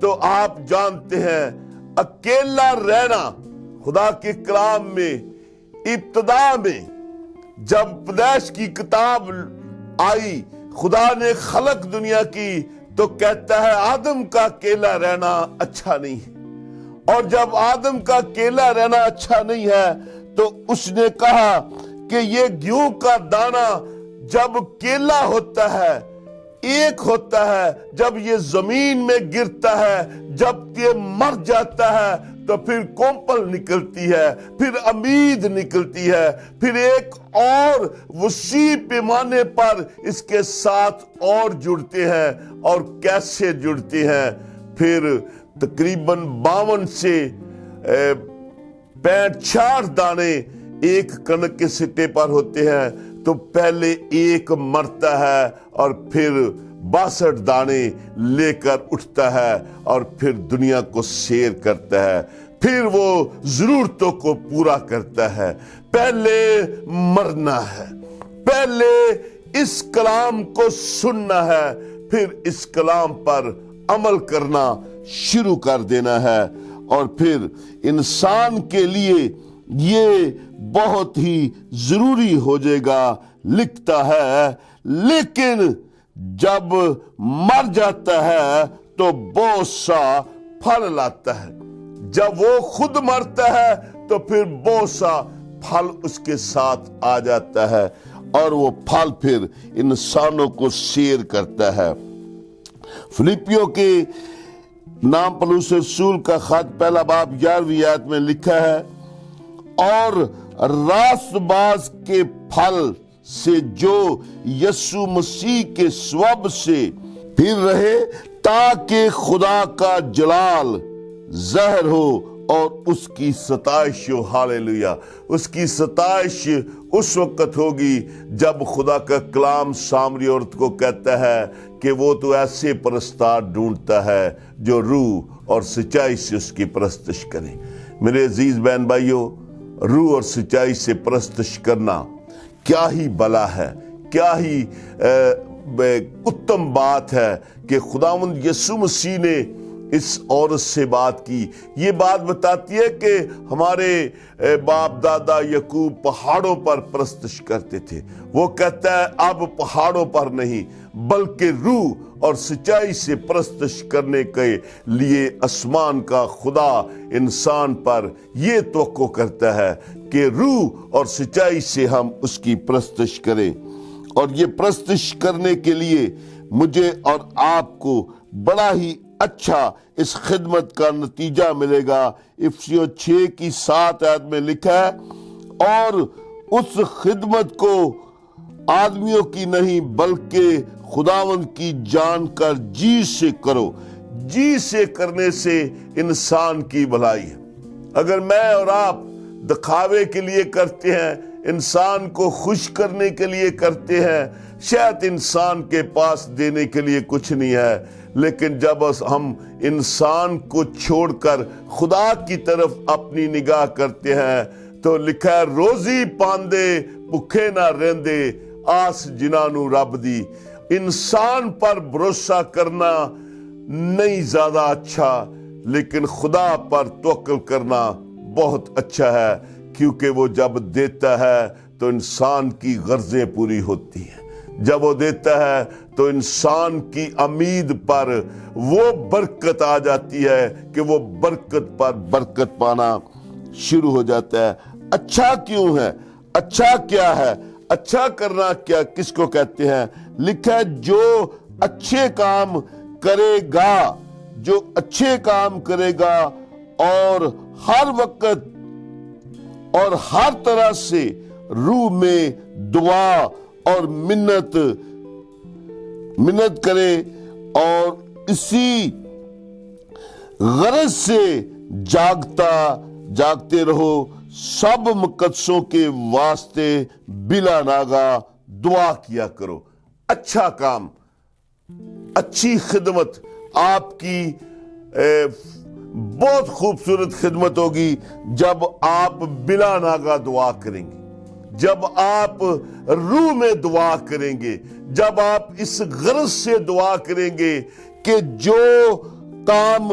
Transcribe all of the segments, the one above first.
تو آپ جانتے ہیں اکیلا رہنا خدا کے کلام میں ابتدا میں جب پیدائش کی کتاب آئی، خدا نے خلق دنیا کی تو کہتا ہے آدم کا اکیلا رہنا اچھا نہیں ہے، اور جب آدم کا اکیلا رہنا اچھا نہیں ہے تو اس نے کہا کہ یہ گیہوں کا دانہ جب اکیلا ہوتا ہے، ایک ہوتا ہے، جب یہ زمین میں گرتا ہے، جب یہ مر جاتا ہے تو پھر کومپل نکلتی ہے، پھر امید نکلتی ہے، پھر ایک اور وسیع پیمانے پر اس کے ساتھ اور جڑتے ہیں، اور کیسے جڑتے ہیں؟ پھر تقریباً 52 سے 65 دانے ایک کنک کے سٹے پر ہوتے ہیں، تو پہلے ایک مرتا ہے اور پھر 62 دانے لے کر اٹھتا ہے اور پھر دنیا کو سیر کرتا ہے، پھر وہ ضرورتوں کو پورا کرتا ہے۔ پہلے مرنا ہے، پہلے اس کلام کو سننا ہے، پھر اس کلام پر عمل کرنا شروع کر دینا ہے، اور پھر انسان کے لیے یہ بہت ہی ضروری ہو جائے گا۔ لکھتا ہے لیکن جب مر جاتا ہے تو بہت سا پھل لاتا ہے، جب وہ خود مرتا ہے تو پھر بہت سا پھل اس کے ساتھ آ جاتا ہے، اور وہ پھل پھر انسانوں کو سیر کرتا ہے۔ فلپیوں کے نام پلوس رسول کا خط پہلا باب 11ویں آیت میں لکھا ہے، اور راست باز کے پھل سے جو یسوع مسیح کے ثواب سے پھر رہے، تاکہ خدا کا جلال ظاہر ہو اور اس کی ستائش ہو۔ ہاللیلویا! اس کی ستائش اس وقت ہوگی جب خدا کا کلام سامری عورت کو کہتا ہے کہ وہ تو ایسے پرستار ڈھونڈتا ہے جو روح اور سچائی سے اس کی پرستش کرے۔ میرے عزیز بہن بھائیوں، روح اور سچائی سے پرستش کرنا کیا ہی بلا ہے، کیا ہی اتم بات ہے کہ خداوند یسوع مسیح نے اس عورت سے بات کی۔ یہ بات بتاتی ہے کہ ہمارے باپ دادا یعقوب پہاڑوں پر پرستش کرتے تھے، وہ کہتا ہے اب پہاڑوں پر نہیں بلکہ روح اور سچائی سے پرستش کرنے کے لیے آسمان کا خدا انسان پر یہ توقع کرتا ہے کہ روح اور سچائی سے ہم اس کی پرستش کریں، اور یہ پرستش کرنے کے لیے مجھے اور آپ کو بڑا ہی اچھا اس خدمت کا نتیجہ ملے گا۔ افسیوں 6:7 آیت میں لکھا ہے، اور اس خدمت کو آدمیوں کی نہیں بلکہ خداوند کی جان کر جی سے کرو۔ جی سے کرنے سے انسان کی بھلائی ہے۔ اگر میں اور آپ دکھاوے کے لیے کرتے ہیں، انسان کو خوش کرنے کے لیے کرتے ہیں، شاید انسان کے پاس دینے کے لیے کچھ نہیں ہے، لیکن جب ہم انسان کو چھوڑ کر خدا کی طرف اپنی نگاہ کرتے ہیں تو لکھا ہے روزی پاندے بھوکے نہ رہندے، آس جنہاں نوں رب دی۔ انسان پر بھروسہ کرنا نہیں زیادہ اچھا، لیکن خدا پر توکل کرنا بہت اچھا ہے، کیونکہ وہ جب دیتا ہے تو انسان کی غرضیں پوری ہوتی ہیں۔ جب وہ دیتا ہے تو انسان کی امید پر وہ برکت آ جاتی ہے کہ وہ برکت پر برکت پانا شروع ہو جاتا ہے۔ اچھا کیوں ہے؟ اچھا کیا ہے؟ اچھا کرنا کیا کس کو کہتے ہیں؟ لکھا ہے جو اچھے کام کرے گا، جو اچھے کام کرے گا اور ہر وقت اور ہر طرح سے روح میں دعا اور منت کرے اور اسی غرض سے جاگتے رہو، سب مقدسوں کے واسطے بلا ناگا دعا کیا کرو۔ اچھا کام، اچھی خدمت آپ کی بہت خوبصورت خدمت ہوگی جب آپ بلا ناگا دعا کریں گے، جب آپ روح میں دعا کریں گے، جب آپ اس غرض سے دعا کریں گے کہ جو کام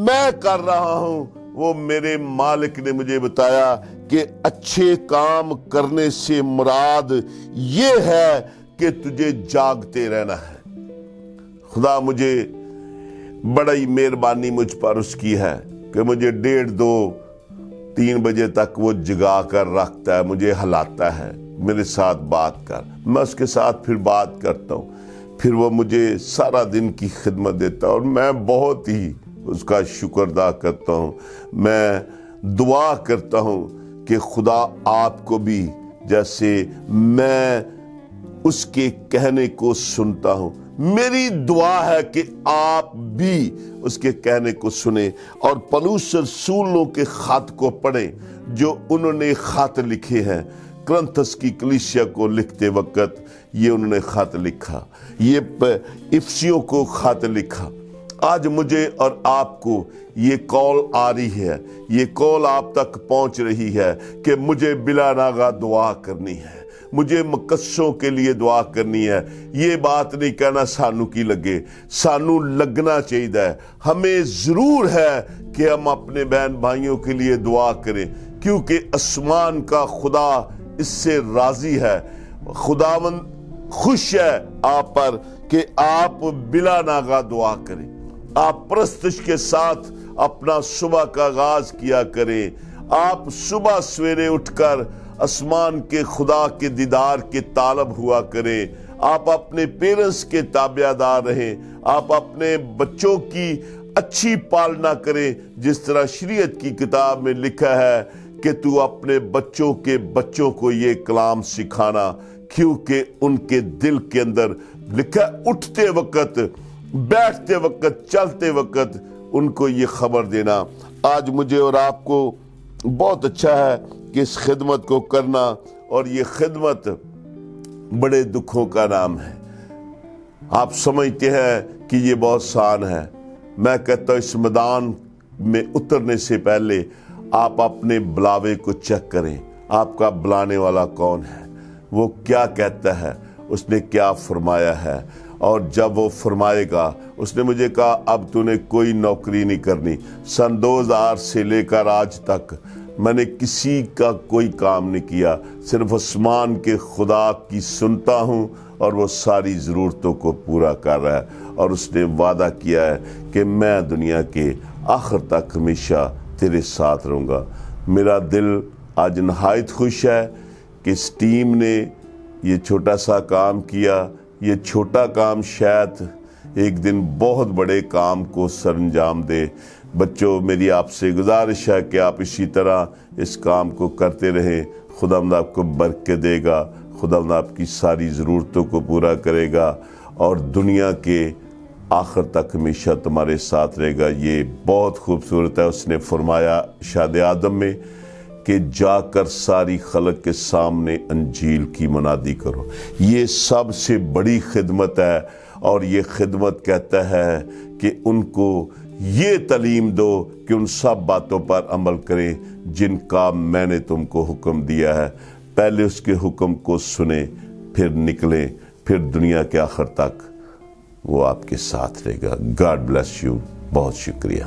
میں کر رہا ہوں وہ میرے مالک نے مجھے بتایا کہ اچھے کام کرنے سے مراد یہ ہے کہ تجھے جاگتے رہنا ہے۔ خدا مجھے بڑی مہربانی مجھ پر اس کی ہے کہ مجھے 1:30 2 3 بجے تک وہ جگا کر رکھتا ہے، مجھے ہلاتا ہے، میرے ساتھ بات کر، میں اس کے ساتھ پھر بات کرتا ہوں، پھر وہ مجھے سارا دن کی خدمت دیتا ہے، اور میں بہت ہی اس کا شکر ادا کرتا ہوں۔ میں دعا کرتا ہوں کہ خدا آپ کو بھی، جیسے میں اس کے کہنے کو سنتا ہوں، میری دعا ہے کہ آپ بھی اس کے کہنے کو سنیں اور پولس رسولوں کے خط کو پڑھیں جو انہوں نے خط لکھے ہیں۔ کرنتھس کی کلیسیا کو لکھتے وقت یہ انہوں نے خط لکھا، یہ افسیوں کو خط لکھا۔ آج مجھے اور آپ کو یہ کال آ رہی ہے، یہ کال آپ تک پہنچ رہی ہے کہ مجھے بلا ناغہ دعا کرنی ہے، مجھے مقدسوں کے لیے دعا کرنی ہے۔ یہ بات نہیں کہنا سانو کی لگے، سانو لگنا چاہیے، ہمیں ضرور ہے کہ ہم اپنے بہن بھائیوں کے لیے دعا کریں، کیونکہ آسمان کا خدا اس سے راضی ہے۔ خداوند خوش ہے آپ پر کہ آپ بلا ناغہ دعا کریں، آپ پرستش کے ساتھ اپنا صبح کا آغاز کیا کریں، آپ صبح سویرے اٹھ کر آسمان کے خدا کے دیدار کے طالب ہوا کریں، آپ اپنے پیرنٹس کے تابع دار رہیں، آپ اپنے بچوں کی اچھی پالنا کریں، جس طرح شریعت کی کتاب میں لکھا ہے کہ تو اپنے بچوں کے بچوں کو یہ کلام سکھانا، کیونکہ ان کے دل کے اندر لکھا اٹھتے وقت، بیٹھتے وقت، چلتے وقت ان کو یہ خبر دینا۔ آج مجھے اور آپ کو بہت اچھا ہے کہ اس خدمت کو کرنا، اور یہ خدمت بڑے دکھوں کا نام ہے۔ آپ سمجھتے ہیں کہ یہ بہت آسان ہے، میں کہتا ہوں اس میدان میں اترنے سے پہلے آپ اپنے بلاوے کو چیک کریں، آپ کا بلانے والا کون ہے، وہ کیا کہتا ہے، اس نے کیا فرمایا ہے، اور جب وہ فرمائے گا، اس نے مجھے کہا اب تو نے کوئی نوکری نہیں کرنی۔ سن 2000 سے لے کر آج تک میں نے کسی کا کوئی کام نہیں کیا، صرف آسمان کے خدا کی سنتا ہوں، اور وہ ساری ضرورتوں کو پورا کر رہا ہے، اور اس نے وعدہ کیا ہے کہ میں دنیا کے آخر تک ہمیشہ تیرے ساتھ رہوں گا۔ میرا دل آج نہایت خوش ہے کہ اس ٹیم نے یہ چھوٹا سا کام کیا۔ یہ چھوٹا کام شاید ایک دن بہت بڑے کام کو سر انجام دے۔ بچوں، میری آپ سے گزارش ہے کہ آپ اسی طرح اس کام کو کرتے رہیں، خداوند آپ کو برکت دے گا، خداوند آپ کی ساری ضرورتوں کو پورا کرے گا، اور دنیا کے آخر تک ہمیشہ تمہارے ساتھ رہے گا۔ یہ بہت خوبصورت ہے۔ اس نے فرمایا شاد آدم میں کہ جا کر ساری خلق کے سامنے انجیل کی منادی کرو۔ یہ سب سے بڑی خدمت ہے، اور یہ خدمت کہتا ہے کہ ان کو یہ تعلیم دو کہ ان سب باتوں پر عمل کریں جن کا میں نے تم کو حکم دیا ہے۔ پہلے اس کے حکم کو سنیں، پھر نکلیں، پھر دنیا کے آخر تک وہ آپ کے ساتھ رہے گا۔ God bless you. بہت شکریہ۔